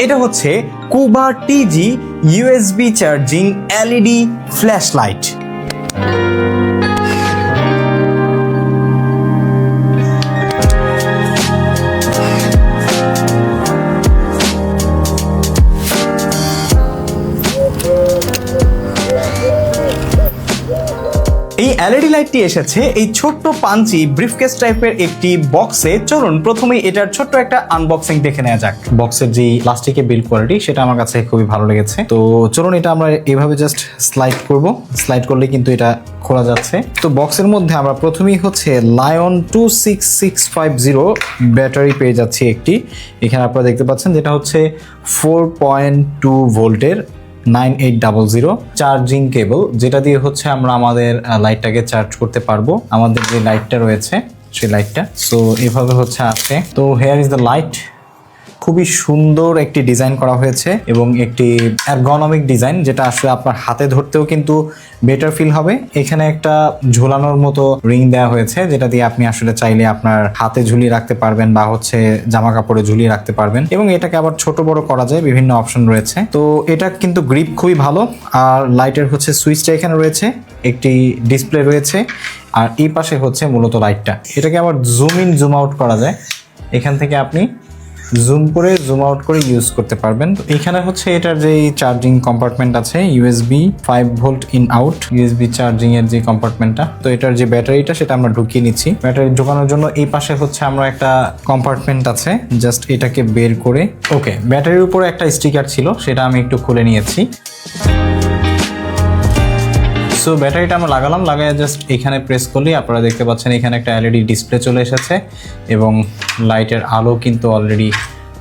এটা হচ্ছে Quba টিজি USB charging LED flash light. এই এলইডি লাইটটি এসেছে এই ছোট্ট পাঞ্চি ব্রিফকেস টাইপের একটি বক্সে। চলুন প্রথমেই এটার ছোট্ট একটা আনবক্সিং দেখে নেওয়া যাক। বক্সের যে প্লাস্টিকের বিল্ড কোয়ালিটি সেটা আমার কাছে খুবই ভালো লেগেছে। তো চলুন এটা আমরা এভাবে জাস্ট স্লাইড করব। স্লাইড করলে কিন্তু এটা খোলা যাচ্ছে। তো বক্সের মধ্যে আমরা প্রথমেই হচ্ছে লায়ন 26650 ব্যাটারি পেয়ে যাচ্ছি একটি। এখানে আপনারা দেখতে পাচ্ছেন যেটা হচ্ছে 4.2 ভোল্টের 9800 চার্জিং কেবল, যেটা দিয়ে হচ্ছে আমরা আমাদের লাইটটাকে চার্জ করতে পারবো। আমাদের যে লাইটটা রয়েছে সেই লাইটটা সো এভাবে হচ্ছে আছে। তো হেয়ার ইজ দ্য লাইট। খুবই সুন্দর একটি ডিজাইন করা হয়েছে এবং একটি এরগনমিক ডিজাইন, যেটা আসলে আপনার হাতে ধরতেও কিন্তু বেটার ফিল হবে। এখানে একটা ঝোলানোর মতো রিং দেওয়া হয়েছে, যেটা দিয়ে আপনি আসলে চাইলে আপনার হাতে ঝুলিয়ে রাখতে পারবেন বা হচ্ছে জামা কাপড়ে ঝুলিয়ে রাখতে পারবেন এবং এটাকে আবার ছোট বড় করা যায়, বিভিন্ন অপশন রয়েছে। তো এটা কিন্তু গ্রিপ খুবই ভালো। আর লাইটের হচ্ছে সুইচটা এখানে রয়েছে, একটি ডিসপ্লে রয়েছে আর এই পাশে হচ্ছে মূলত লাইটটা। এটাকে আবার জুম ইন জুম আউট করা যায়, এখান থেকে আপনি জুম করে জুম আউট করে ইউজ করতে পারবেন। তো এখানে হচ্ছে এটার যে চার্জিং কম্পার্টমেন্ট আছে, USB 5 volt in out USB charging এর যে কম্পার্টমেন্টটা। তো এটার যে ব্যাটারিটা সেটা আমরা ঢুকিয়ে নিচ্ছি। ব্যাটারি ঢোকানোর জন্য এই পাশে হচ্ছে আমরা একটা কম্পার্টমেন্ট আছে, জাস্ট এটাকে বের করে ওকে। ব্যাটারির উপরে একটা স্টিকার ছিল, সেটা আমি একটু খুলে নিয়েছি। সো ব্যাটারিটা আমরা লাগালাম, লাগায় জাস্ট এখানে প্রেস করলেই আপনারা দেখতে পাচ্ছেন এখানে একটা এলইডি ডিসপ্লে চলে এসেছে এবং লাইটের আলো কিন্তু অলরেডি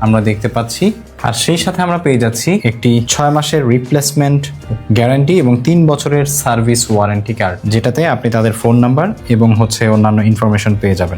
আমরা দেখতে পাচ্ছি। আর সেই সাথে আমরা পেয়ে যাচ্ছি একটি 6 মাসের রিপ্লেসমেন্ট গ্যারান্টি এবং 3 বছরের সার্ভিস ওয়ারেন্টি কার্ড, যেটাতে আপনি তাদের ফোন নাম্বার এবং হচ্ছে অন্যান্য ইনফরমেশন পেয়ে যাবেন।